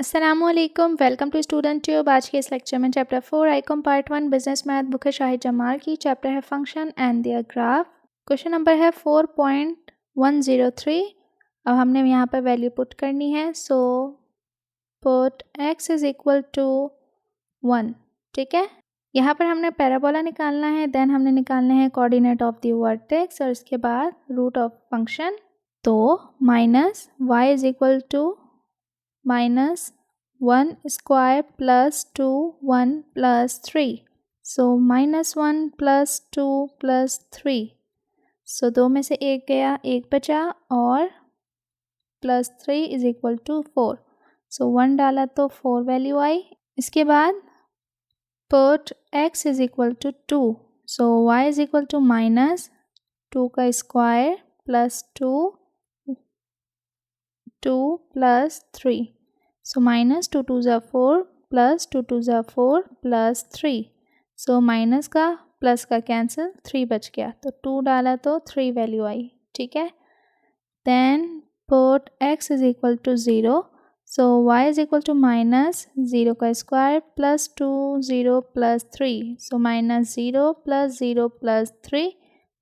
अस्सलामुअलैकुम, welcome to student tube. आज के इस लेक्चर में chapter 4 ICom part 1 business math book है शाहिद जमाल की। चैप्टर है function and their graph. Question number है 4.103। अब हमने यहाँ पर वैल्यू पुट करनी है। So put x is equal to 1। ठीक है, यहाँ पर हमने पैराबोला निकालना है, देन हमने निकालने हैं कोऑर्डिनेट ऑफ द वर्टेक्स और इसके बाद रूट ऑफ फंक्शन। तो minus y is equal to minus 1 square plus 2 1 plus 3. So minus 1 plus 2 plus 3. So दो में से एक गया, एक बचा और plus 3 is equal to 4. So 1 डाला तो 4 वैल्यू आई। इसके बाद put x is equal to 2. So y is equal to minus 2 का square plus 2 plus 3. So minus 2 2s are 4 plus 2 2s are 4 plus 3. So minus का प्लस का cancel, 3 बच गया तो 2 डाला तो 3 वैल्यू आई। ठीक है, then put x is equal to 0. So y is equal to minus 0 का square plus 2 0 plus 3. So minus 0 plus 0 plus 3.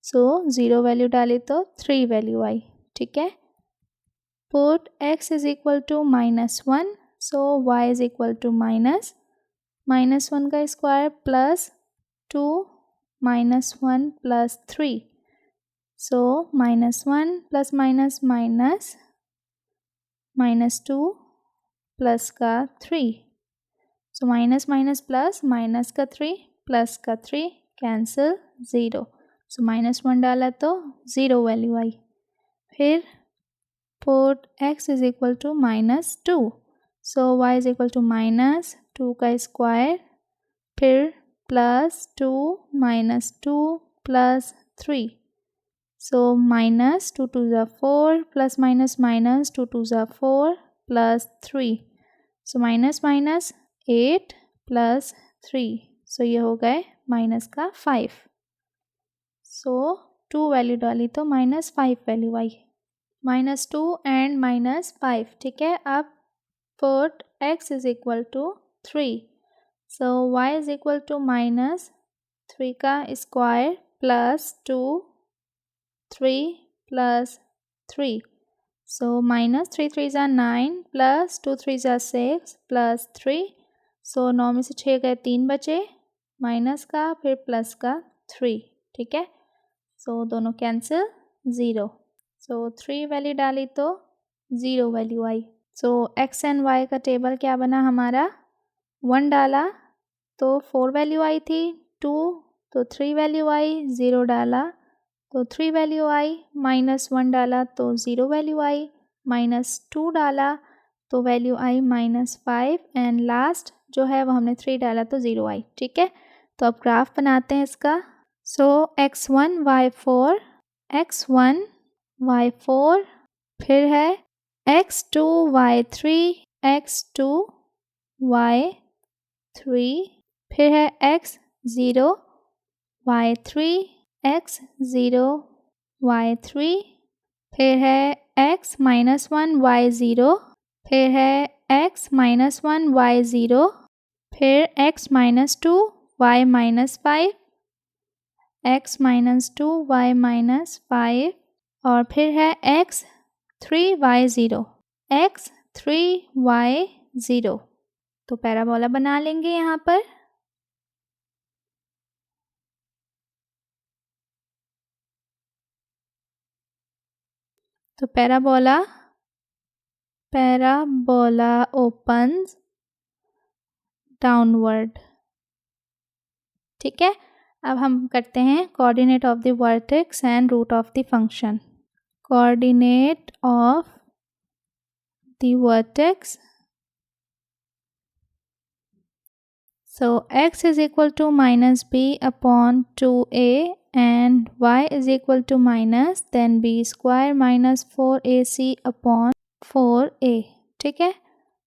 So 0 value डाली तो 3 वैल्यू आई। ठीक है, put x is equal to minus 1. So y is equal to minus 1 का square plus 2 minus 1 plus 3. So minus 1 plus minus minus minus 2 plus का 3. So minus minus plus minus का 3 plus का 3 cancel 0. So minus 1 डाला तो 0 value आई। फिर put x is equal to minus 2. So y is equal to minus 2 का square फिर plus 2 minus 2 plus 3. So minus 2 2s are 4 plus minus minus 2 2s are 4 plus 3. So minus minus 8 plus 3. So ये हो गए minus का 5. So 2 value डाली तो minus 5 value आई। Minus 2 and minus 5। ठीक है, अब put x is equal to 3. So y is equal to minus 3 का square plus 2 3 plus 3. So minus 3 3 ज़ा 9 प्लस 2 3 ज़ा 6 प्लस 3. सो 9 में से 6 गए, 3 बचे, माइनस का फिर प्लस का 3. ठीक है, सो दोनों कैंसिल, 0. सो 3 वैल्यू डाली तो 0 value I. So x and y का टेबल क्या बना हमारा, 1 डाला तो 4 वैल्यू आई थी, 2 तो 3 वैल्यू आई, 0 डाला तो 3 वैल्यू आई, माइनस 1 डाला तो 0 वैल्यू आई, माइनस 2 डाला तो वैल्यू आई माइनस 5 एंड लास्ट जो है वो हमने 3 डाला तो 0 आई। ठीक है, तो अब ग्राफ बनाते हैं इसका। सो x1 y4 x1 y4 फिर है x2 y3 x2 y3 फिर है x0 y3 x0 y3 फिर है x माइनस 1 y0 फिर है x माइनस 1 y0 फिर x minus 2 y minus 5 x minus 2 y minus 5 और फिर है x3y0 x3y0। तो पैराबोला बना लेंगे यहाँ पर। तो पैराबोला ओपन्स डाउनवर्ड। ठीक है, अब हम करते हैं coordinate of the vertex and root of the function. Coordinate of the vertex, so x is equal to minus b upon 2a and y is equal to minus then b square minus 4ac upon 4a। ठीक है,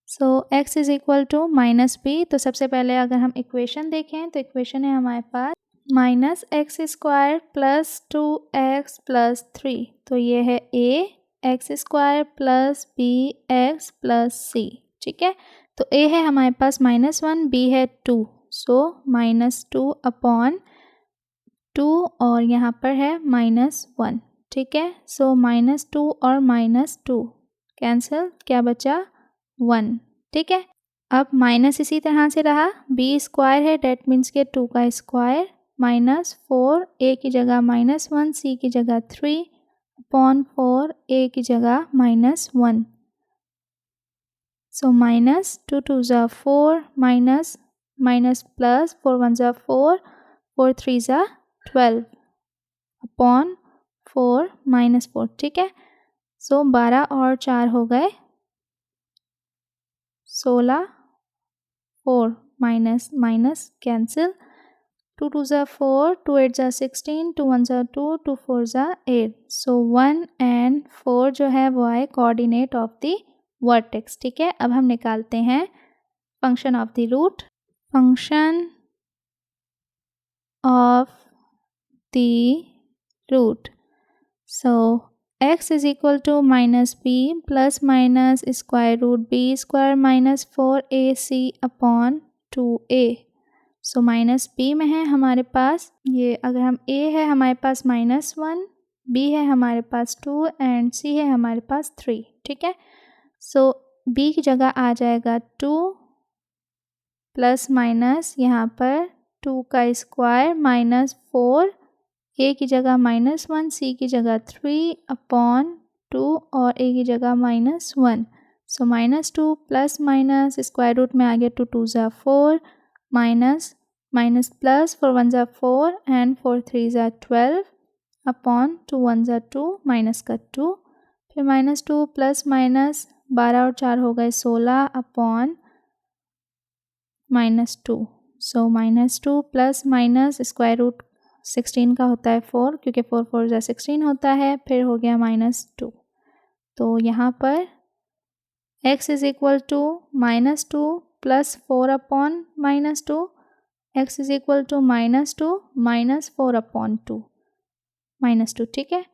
so x is equal to minus b. तो सबसे पहले अगर हम equation देखें तो equation है हमारे पास minus x square plus 2x plus 3। तो ये है a x square plus b x plus c। ठीक है। तो a है हमारे पास -1, b है 2, सो -2 अपॉन 2 और यहाँ पर है -1, ठीक है। सो -2 और -2 कैंसिल, क्या बचा 1, ठीक है। अब माइनस इसी तरह से रहा, b स्क्वायर है डेट मीन्स के 2 का स्क्वायर, -4 a की जगह -1, c की जगह 3 अपॉन 4 a की जगह -1। सो -2 2 ज़ा 4 माइनस प्लस 4 1 ज़ा 4 4 3 ज़ा 12 अपॉन 4 -4, ठीक है। सो 12 और 4 हो गए 16, 4 माइनस माइनस कैंसिल, 2 2 ज़ा 4 2 8 ज़ा 16 2 1 ज़ा 2 2 4 ज़ा 8। सो 1 एंड 4 जो है वो आए कोऑर्डिनेट ऑफ द वर्टेक्स, ठीक है। अब हम निकालते हैं function of the root. Function of the root, so x is equal to -b plus minus square root b square minus 4ac upon 2a। So minus b में है हमारे पास ये, अगर हम a है हमारे पास -1, b है हमारे पास 2 एंड c है हमारे पास 3, ठीक है। सो b की जगह आ जाएगा 2 प्लस माइनस यहाँ पर 2 का स्क्वायर -4, a की जगह -1, c की जगह 3 अपॉन 2 और a की जगह -1। सो -2 प्लस माइनस स्क्वायर रूट में आ गया 2 2 ज़ा 4 माइनस माइनस प्लस 4 1 ज़ा 4 एंड 4 3 ज़ा 12 अपॉन 2 1 ज़ा 2 माइनस का 2, फिर -2 प्लस माइनस 12 और 4 हो गए 16 अपॉन -2। सो -2 प्लस माइनस स्क्वायर रूट 16 का होता है 4, क्योंकि 4 4 ज़ा 16 होता है, फिर हो गया -2। तो यहाँ पर x is equal to -2 plus 4 upon -2, x is equal to -2 minus 4 upon 2 -2, ठीक है।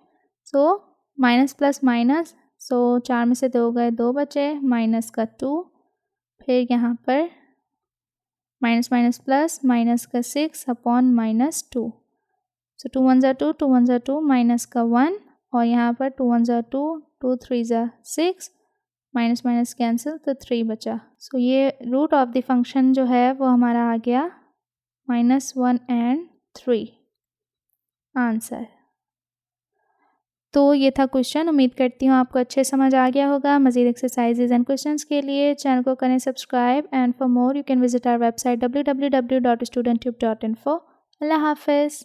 So minus plus minus, so 4 में से 2 गए 2 बचे, माइनस का 2, फिर यहाँ पर माइनस माइनस प्लस माइनस का 6 अपॉन -2। सो 2 1 ज़ा 2 2 1 ज़ा 2 माइनस का 1 और यहाँ पर 2 1 ज़ा 2 2 3 ज़ा 6 माइनस माइनस कैंसिल, तो 3 बचा। सो ये रूट ऑफ द फंक्शन जो है वो हमारा आ गया -1 एंड 3 आंसर। तो ये था क्वेश्चन। उम्मीद करती हूँ आपको अच्छे समझ आ गया होगा। मज़ीद एक्सरसाइजेज एंड क्वेश्चंस के लिए चैनल को करें subscribe and for more you can visit our website www.studenttube.info। अल्लाह हाफिज़।